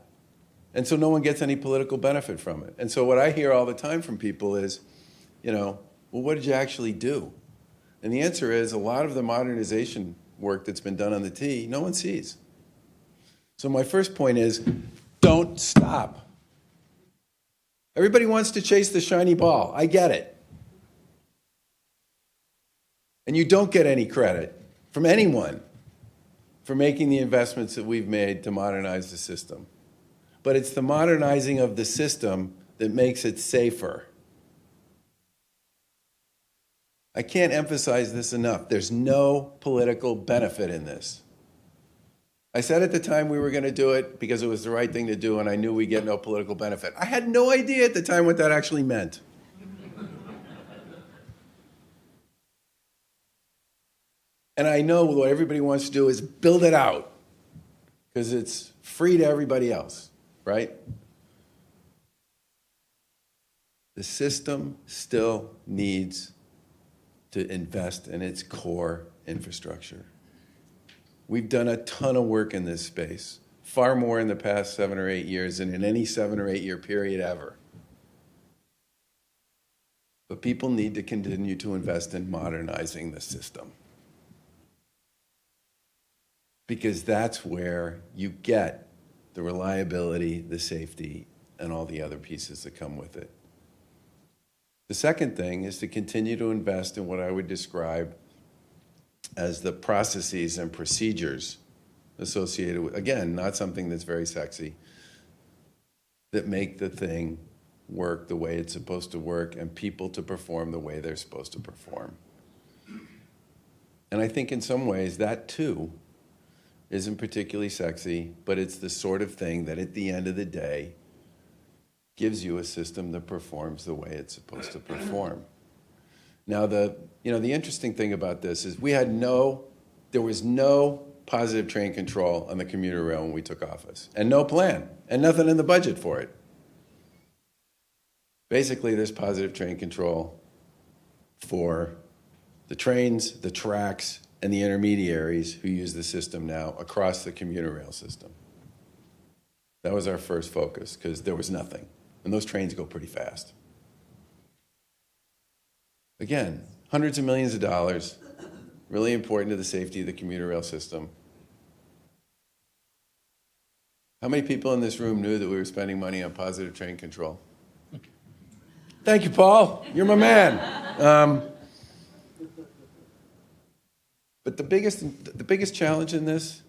And so no one gets any political benefit from it. And so what I hear all the time from people is, well, what did you actually do? And the answer is a lot of the modernization work that's been done on the T, no one sees. So my first point is, don't stop. Everybody wants to chase the shiny ball. I get it. And you don't get any credit from anyone for making the investments that we've made to modernize the system. But it's the modernizing of the system that makes it safer. I can't emphasize this enough. There's no political benefit in this. I said at the time we were going to do it because it was the right thing to do, and I knew we'd get no political benefit. I had no idea at the time what that actually meant. And I know what everybody wants to do is build it out because it's free to everybody else, right? The system still needs to invest in its core infrastructure. We've done a ton of work in this space, far more in the past 7 or 8 years than in any 7 or 8 year period ever. But people need to continue to invest in modernizing the system, because that's where you get the reliability, the safety, and all the other pieces that come with it. The second thing is to continue to invest in what I would describe as the processes and procedures associated with, again, not something that's very sexy, that make the thing work the way it's supposed to work and people to perform the way they're supposed to perform. And I think in some ways that too isn't particularly sexy, but it's the sort of thing that at the end of the day gives you a system that performs the way it's supposed to perform. Now, the interesting thing about this is there was no positive train control on the commuter rail when we took office, and no plan, and nothing in the budget for it. Basically, there's positive train control for the trains, the tracks, and the intermediaries who use the system now across the commuter rail system. That was our first focus, because there was nothing. And those trains go pretty fast. Again, hundreds of millions of dollars, really important to the safety of the commuter rail system. How many people in this room knew that we were spending money on positive train control? Thank you, Paul. You're my man. But the biggest challenge in this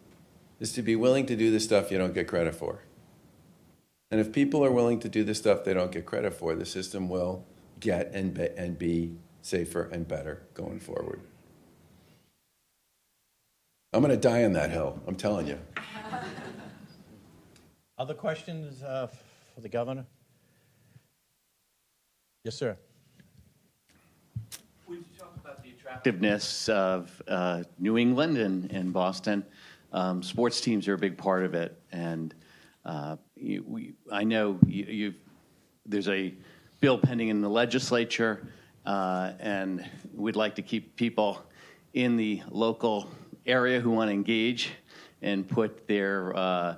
is to be willing to do the stuff you don't get credit for. And if people are willing to do the stuff they don't get credit for, the system will get and be safer and better going forward. I'm going to die on that hill, I'm telling you. Other questions for the governor? Yes, sir. Would you talk about the attractiveness of New England and Boston? Sports teams are a big part of it, and I know there's a bill pending in the legislature, and we'd like to keep people in the local area who want to engage and put their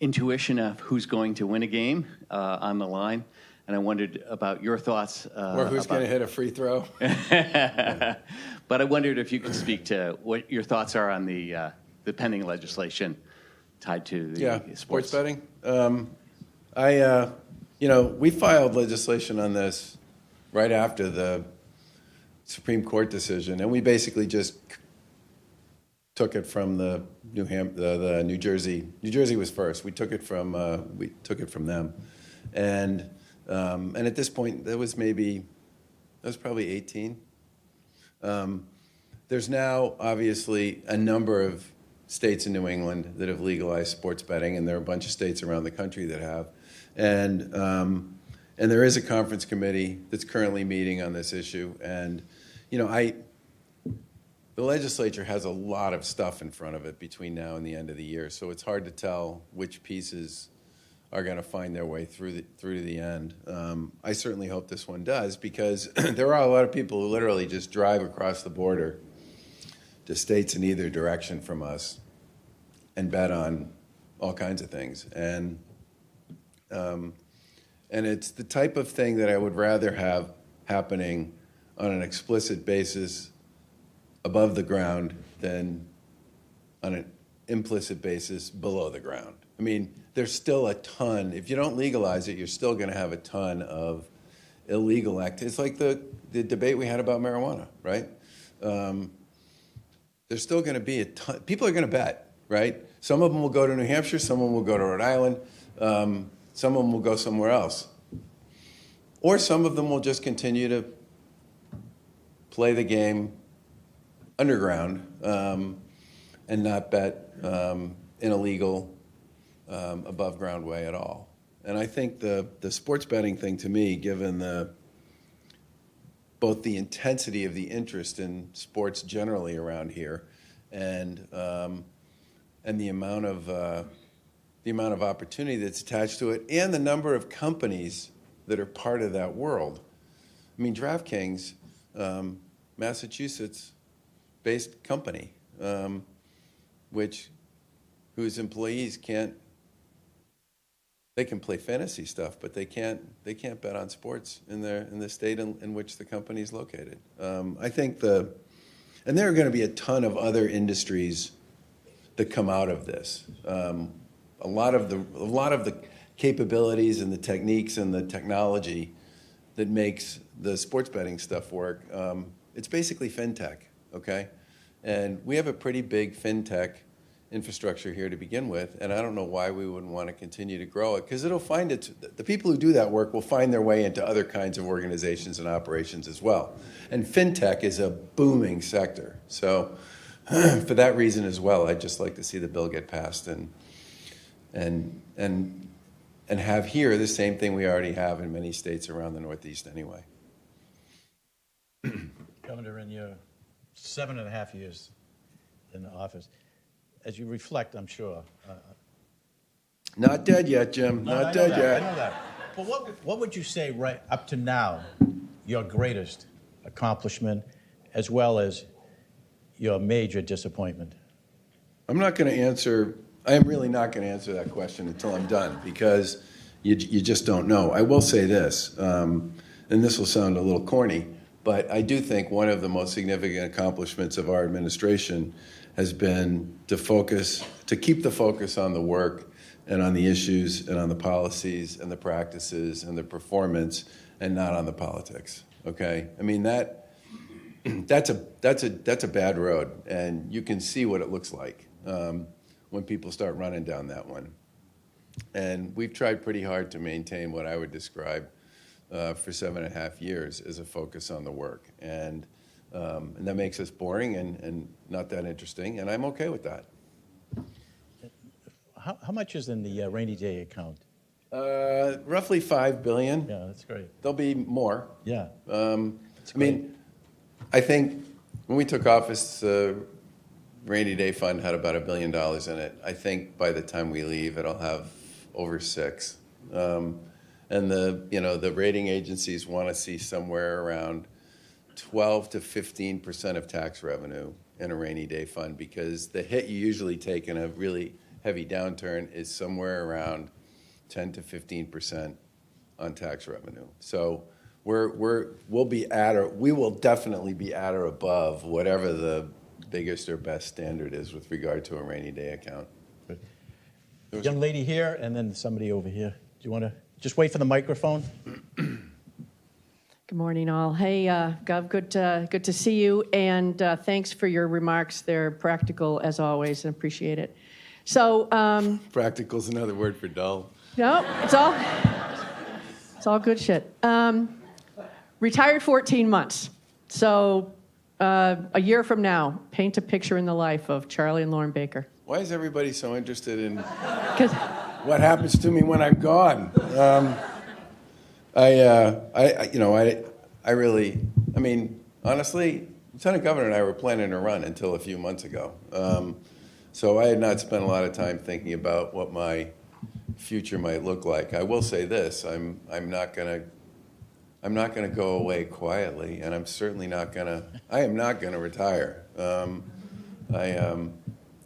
intuition of who's going to win a game on the line. And I wondered about your thoughts. Or who's going to hit a free throw. But I wondered if you could speak to what your thoughts are on the pending legislation tied to the sports betting. We filed legislation on this right after the Supreme Court decision, and we basically just took it from the New Jersey. New Jersey was first. We took it from them, and at this point, that was probably 18. There's now obviously a number of states in New England that have legalized sports betting, and there are a bunch of states around the country that have. And there is a conference committee that's currently meeting on this issue. And, the legislature has a lot of stuff in front of it between now and the end of the year, so it's hard to tell which pieces are going to find their way through to the end. I certainly hope this one does, because there are a lot of people who literally just drive across the border to states in either direction from us and bet on all kinds of things. And it's the type of thing that I would rather have happening on an explicit basis above the ground than on an implicit basis below the ground. I mean, there's still a ton. If you don't legalize it, you're still going to have a ton of illegal activity. It's like the debate we had about marijuana, right? There's still going to be a ton. People are going to bet, right? Some of them will go to New Hampshire. Some of them will go to Rhode Island. Some of them will go somewhere else. Or some of them will just continue to play the game underground and not bet in a legal, above-ground way at all. And I think the sports betting thing, to me, given both the intensity of the interest in sports generally around here and the amount of opportunity that's attached to it, and the number of companies that are part of that world. I mean, DraftKings, Massachusetts-based company, whose employees they can play fantasy stuff, but they can't bet on sports in the state in which the company is located. I think and there are going to be a ton of other industries that come out of this. A lot of the capabilities and the techniques and the technology that makes the sports betting stuff work, it's basically Fintech, okay? And we have a pretty big Fintech infrastructure here to begin with, and I don't know why we wouldn't want to continue to grow it, because the people who do that work will find their way into other kinds of organizations and operations as well. And Fintech is a booming sector. So for that reason as well, I'd just like to see the bill get passed and have here the same thing we already have in many states around the Northeast anyway. Governor, in your 7.5 years in the office, as you reflect, I'm sure. Not dead yet, Jim. Not dead yet. I know that. But what would you say right up to now, your greatest accomplishment, as well as your major disappointment? I am really not going to answer that question until I'm done, because you just don't know. I will say this, and this will sound a little corny, But I do think one of the most significant accomplishments of our administration has been to keep the focus on the work and on the issues and on the policies and the practices and the performance and not on the politics. Okay? I mean, that's a bad road, and you can see what it looks like when people start running down that one. And we've tried pretty hard to maintain what I would describe for 7.5 years as a focus on the work. And that makes us boring and not that interesting, and I'm okay with that. How much is in the rainy day account? Roughly $5 billion. Yeah, that's great. There'll be more. Yeah. I think when we took office, the rainy day fund had about $1 billion in it. I think by the time we leave, it'll have over $6 billion. And the rating agencies want to see somewhere around 12 to 15% of tax revenue in a rainy day fund, because the hit you usually take in a really heavy downturn is somewhere around 10 to 15% on tax revenue. So we will definitely be at or above whatever the biggest or best standard is with regard to a rainy day account. Good. Young lady here, and then somebody over here. Do you want to just wait for the microphone? Good morning, all. Hey, Gov, good to see you, and thanks for your remarks. They're practical, as always, and appreciate it. So, Practical is another word for dull. no, it's all good shit. Retired 14 months. So, a year from now, paint a picture in the life of Charlie and Lauren Baker. Why is everybody so interested in 'Cause what happens to me when I'm gone? Honestly, Lieutenant Governor and I were planning to run until a few months ago. So I had not spent a lot of time thinking about what my future might look like. I will say this: I'm not gonna go away quietly, and I'm certainly not gonna. I am not gonna retire.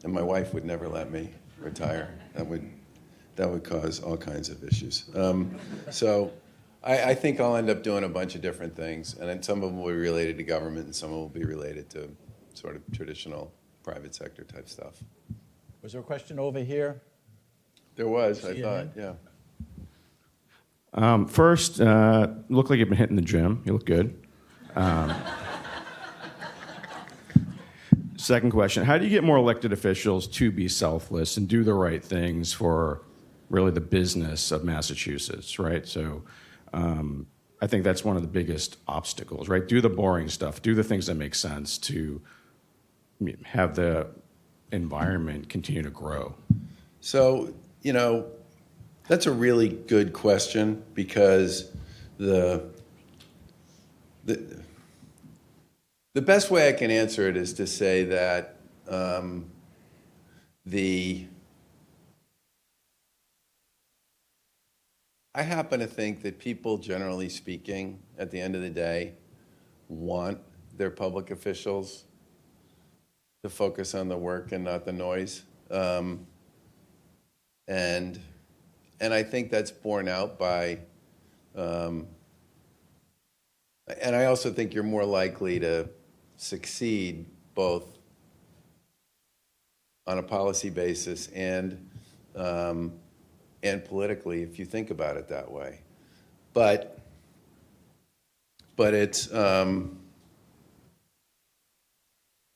And my wife would never let me retire. That would cause all kinds of issues. So I think I'll end up doing a bunch of different things, and then some of them will be related to government, and some of them will be related to sort of traditional private sector type stuff. Was there a question over here? There was, I See thought, it, yeah. First, look like you've been hitting the gym. You look good. Second question, how do you get more elected officials to be selfless and do the right things for really the business of Massachusetts, right? So I think that's one of the biggest obstacles, right? Do the boring stuff. Do the things that make sense to have the environment continue to grow. So, that's a really good question, because the best way I can answer it is to say that I happen to think that people, generally speaking, at the end of the day, want their public officials to focus on the work and not the noise. And I think that's borne out by, and I also think you're more likely to succeed both on a policy basis and politically, if you think about it that way. But it's,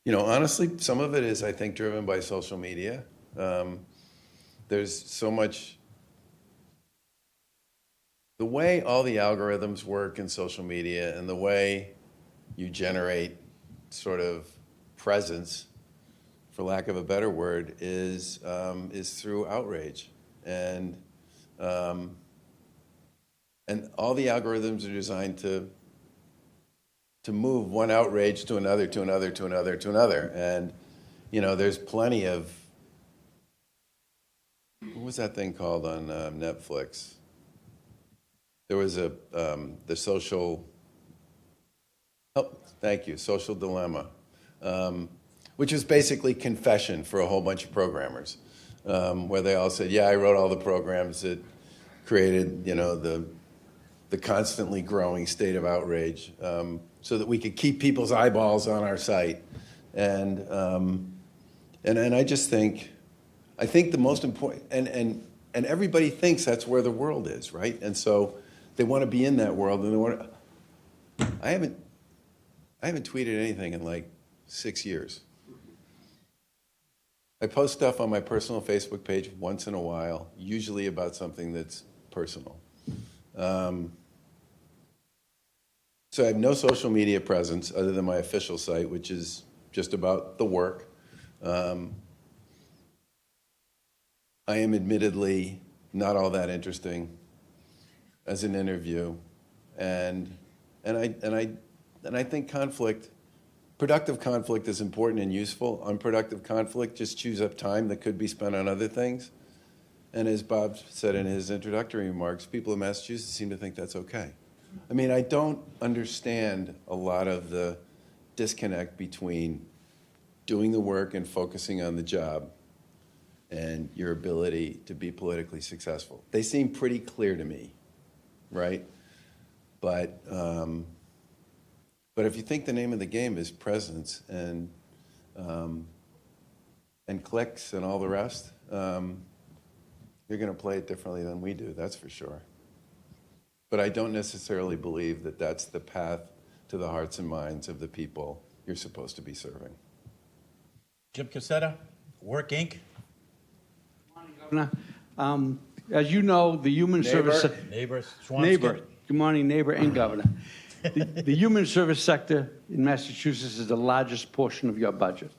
honestly, some of it is, I think, driven by social media. There's so much, the way all the algorithms work in social media and the way you generate sort of presence, for lack of a better word, is through outrage. And all the algorithms are designed to move one outrage to another, to another, to another, to another. And, there's plenty of, what was that thing called on Netflix? There was the social, Social Dilemma, which is basically confession for a whole bunch of programmers, where they all said, yeah, I wrote all the programs that created, the constantly growing state of outrage. so that we could keep people's eyeballs on our site. And I just think, I think the most important, and everybody thinks that's where the world is, right? And so they want to be in that world, and they want to, I haven't tweeted anything in like 6 years. I post stuff on my personal Facebook page once in a while, usually about something that's personal. So I have no social media presence other than my official site, which is just about the work. I am admittedly not all that interesting as an interview, and I think productive conflict is important and useful. Unproductive conflict just chews up time that could be spent on other things. And as Bob said in his introductory remarks, people in Massachusetts seem to think that's okay. I mean, I don't understand a lot of the disconnect between doing the work and focusing on the job and your ability to be politically successful. They seem pretty clear to me, right? But if you think the name of the game is presence and clicks and all the rest, you're going to play it differently than we do, that's for sure. But I don't necessarily believe that that's the path to the hearts and minds of the people you're supposed to be serving. Jim Cassetta, Work Inc. Governor. As you know, the human service Neighbor, neighbor. Good morning, neighbor and governor. The human service sector in Massachusetts is the largest portion of your budget,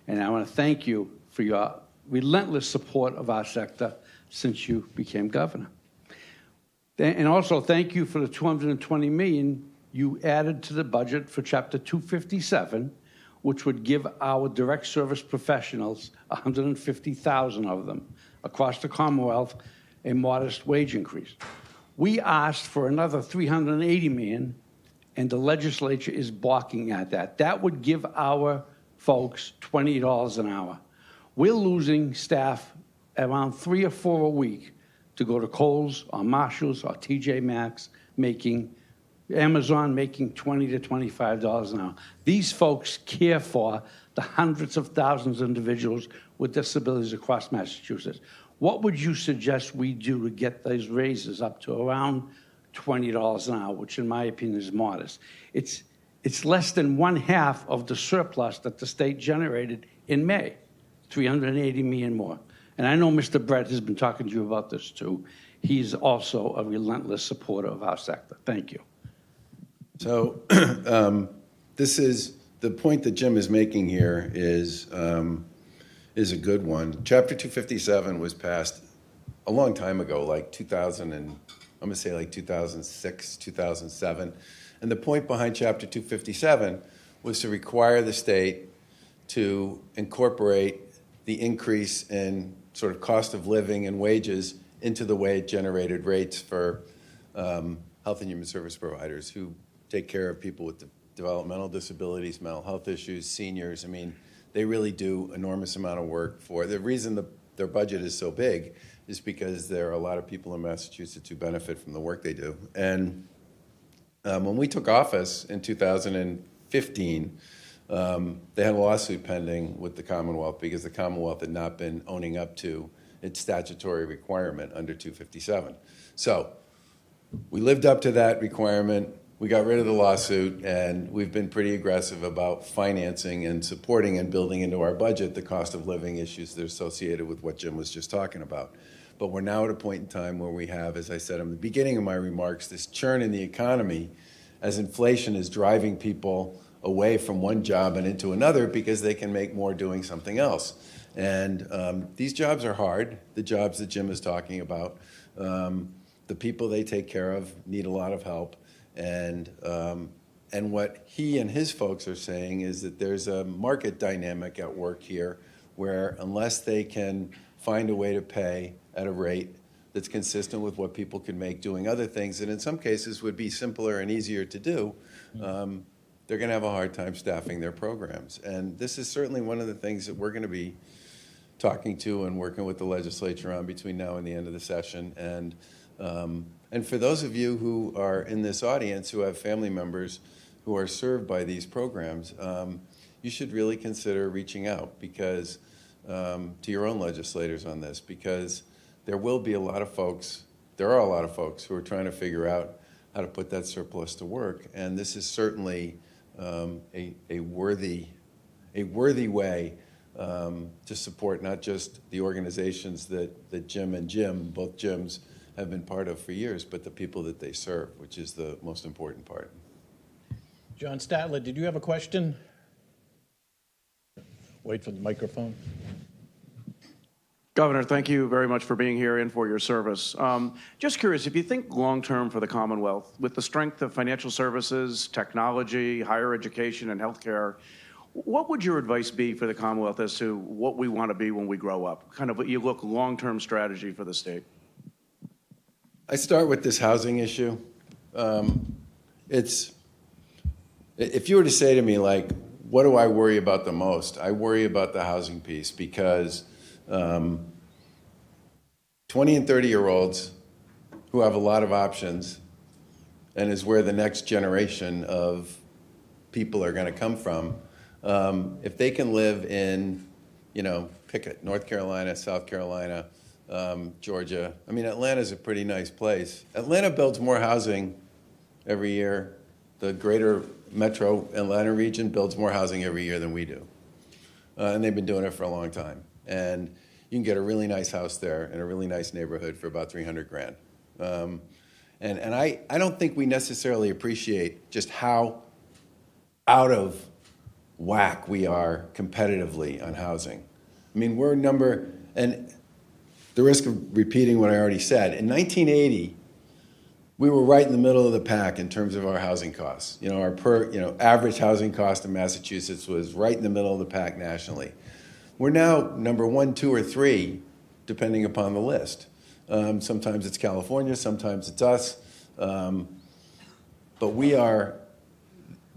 and I want to thank you for your relentless support of our sector since you became governor. And also thank you for the $220 million you added to the budget for Chapter 257, which would give our direct service professionals, 150,000 of them across the Commonwealth, a modest wage increase. We asked for another $380 million, and the legislature is balking at that. That would give our folks $20 an hour. We're losing staff around 3 or 4 a week to go to Kohl's or Marshall's or TJ Maxx, making Amazon making $20 to $25 an hour. These folks care for the hundreds of thousands of individuals with disabilities across Massachusetts. What would you suggest we do to get those raises up to around $20 an hour, which in my opinion is modest? It's less than 1/2 of the surplus that the state generated in May, $380 million more. And I know Mr. Brett has been talking to you about this too. He's also a relentless supporter of our sector. Thank you. So this is, the point that Jim is making here is a good one. Chapter 257 was passed a long time ago, like 2000 and I'm going to say like 2006, 2007. And the point behind Chapter 257 was to require the state to incorporate the increase in sort of cost of living and wages into the wage-generated rates for health and human service providers who take care of people with developmental disabilities, mental health issues, seniors. I mean, they really do enormous amount of work for. The reason their budget is so big is because there are a lot of people in Massachusetts who benefit from the work they do. And when we took office in 2015, they had a lawsuit pending with the Commonwealth because the Commonwealth had not been owning up to its statutory requirement under 257. So we lived up to that requirement. We got rid of the lawsuit, and we've been pretty aggressive about financing and supporting and building into our budget the cost of living issues that are associated with what Jim was just talking about. But we're now at a point in time where we have, as I said in the beginning of my remarks, this churn in the economy as inflation is driving people away from one job and into another because they can make more doing something else. And these jobs are hard, the jobs that Jim is talking about. The people they take care of need a lot of help. And what he and his folks are saying is that there's a market dynamic at work here where unless they can find a way to pay at a rate that's consistent with what people can make doing other things that in some cases would be simpler and easier to do, they're going to have a hard time staffing their programs. And this is certainly one of the things that we're going to be talking to and working with the legislature on between now and the end of the session. And for those of you who are in this audience who have family members who are served by these programs, you should really consider reaching out because to your own legislators on this, because there will be a lot of folks, there are a lot of folks who are trying to figure out how to put that surplus to work, and this is certainly a worthy way to support not just the organizations that Jim and Jim, both Jims, have been part of for years, but the people that they serve, which is the most important part. John Statler, did you have a question? Wait for the microphone. Governor, thank you very much for being here and for your service. Just curious, if you think long-term for the Commonwealth, with the strength of financial services, technology, higher education, and healthcare, what would your advice be for the Commonwealth as to what we want to be when we grow up? Kind of you look long-term strategy for the state. I start with this housing issue. If you were to say to me, like, what do I worry about the most? I worry about the housing piece because 20 and 30-year-olds who have a lot of options and is where the next generation of people are going to come from, if they can live in, pick it, North Carolina, South Carolina, Georgia. I mean, Atlanta's a pretty nice place. Atlanta builds more housing every year. The greater metro Atlanta region builds more housing every year than we do. And they've been doing it for a long time. And you can get a really nice house there in a really nice neighborhood for about $300,000. And I don't think we necessarily appreciate just how out of whack we are competitively on housing. I mean, and the risk of repeating what I already said, in 1980, we were right in the middle of the pack in terms of our housing costs. Our average housing cost in Massachusetts was right in the middle of the pack nationally. We're now number 1, 2, or 3, depending upon the list. Sometimes it's California, sometimes it's us. But we are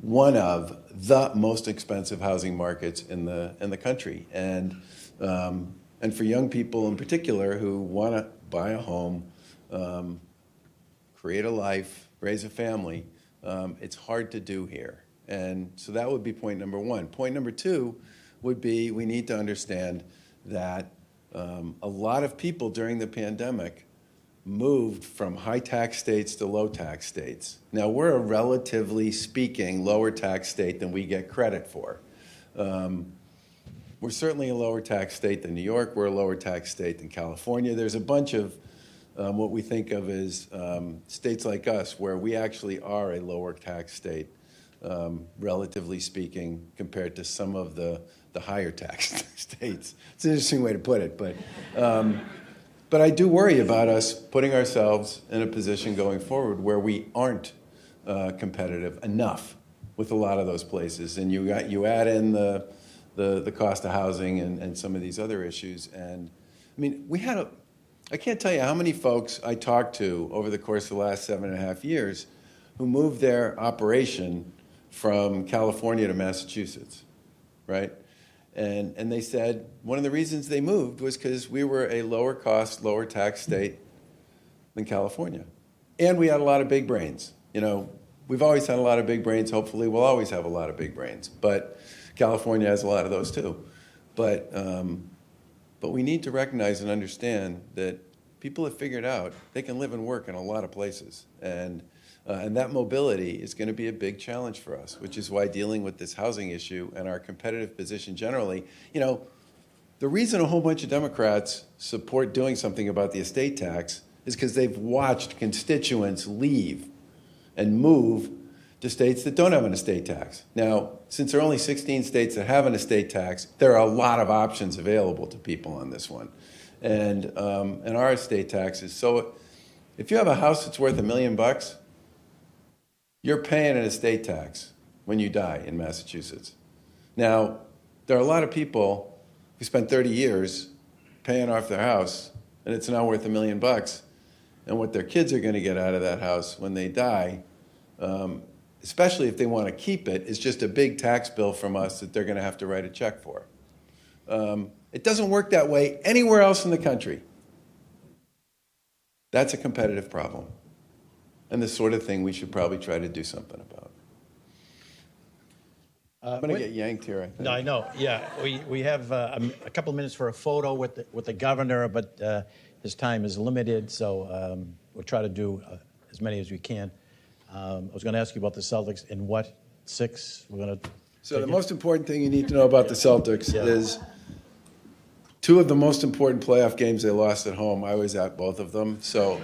one of the most expensive housing markets in the country. And for young people in particular who want to buy a home, create a life, raise a family, it's hard to do here. And so that would be point number 1. Point number 2 would be we need to understand that a lot of people during the pandemic moved from high-tax states to low-tax states. Now, we're a relatively speaking lower-tax state than we get credit for. We're certainly a lower-tax state than New York. We're a lower-tax state than California. There's a bunch of what we think of as states like us where we actually are a lower-tax state, relatively speaking, compared to some of the higher-tax states. It's an interesting way to put it, but I do worry about us putting ourselves in a position going forward where we aren't competitive enough with a lot of those places. And you add in the cost of housing and some of these other issues. And I mean, I can't tell you how many folks I talked to over the course of the last 7.5 years who moved their operation from California to Massachusetts, right? And they said one of the reasons they moved was because we were a lower cost, lower tax state than California. And we had a lot of big brains. We've always had a lot of big brains. Hopefully we'll always have a lot of big brains. But California has a lot of those too. But we need to recognize and understand that people have figured out they can live and work in a lot of places. And that mobility is going to be a big challenge for us, which is why dealing with this housing issue and our competitive position generally, the reason a whole bunch of Democrats support doing something about the estate tax is because they've watched constituents leave and move to states that don't have an estate tax. Now, since there are only 16 states that have an estate tax, there are a lot of options available to people on this one. And our estate taxes. So if you have a house that's worth $1 million, you're paying an estate tax when you die in Massachusetts. Now, there are a lot of people who spent 30 years paying off their house, and it's now worth $1 million. And what their kids are going to get out of that house when they die, especially if they want to keep it, is just a big tax bill from us that they're going to have to write a check for. It doesn't work that way anywhere else in the country. That's a competitive problem, and the sort of thing we should probably try to do something about. I'm going to get yanked here, I think. No, I know. Yeah, we have a couple of minutes for a photo with the governor, but his time is limited, so we'll try to do as many as we can. I was going to ask you about the Celtics. In what 6? We're going to. So the most important thing you need to know about the Celtics is 2 of the most important playoff games they lost at home. I was at both of them. So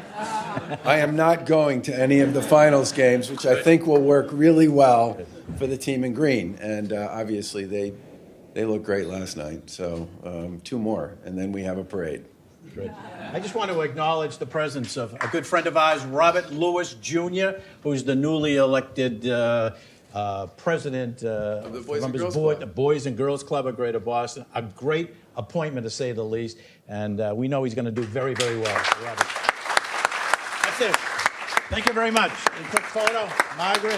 I am not going to any of the finals games, which I think will work really well for the team in green. And obviously they looked great last night. So 2 more, and then we have a parade. I just want to acknowledge the presence of a good friend of ours, Robert Lewis Jr., who's the newly elected president of the Boys and Girls Club. the Boys and Girls Club of Greater Boston. A great appointment, to say the least, and we know he's going to do very, very well. Robert. That's it. Thank you very much. A quick photo, Margaret.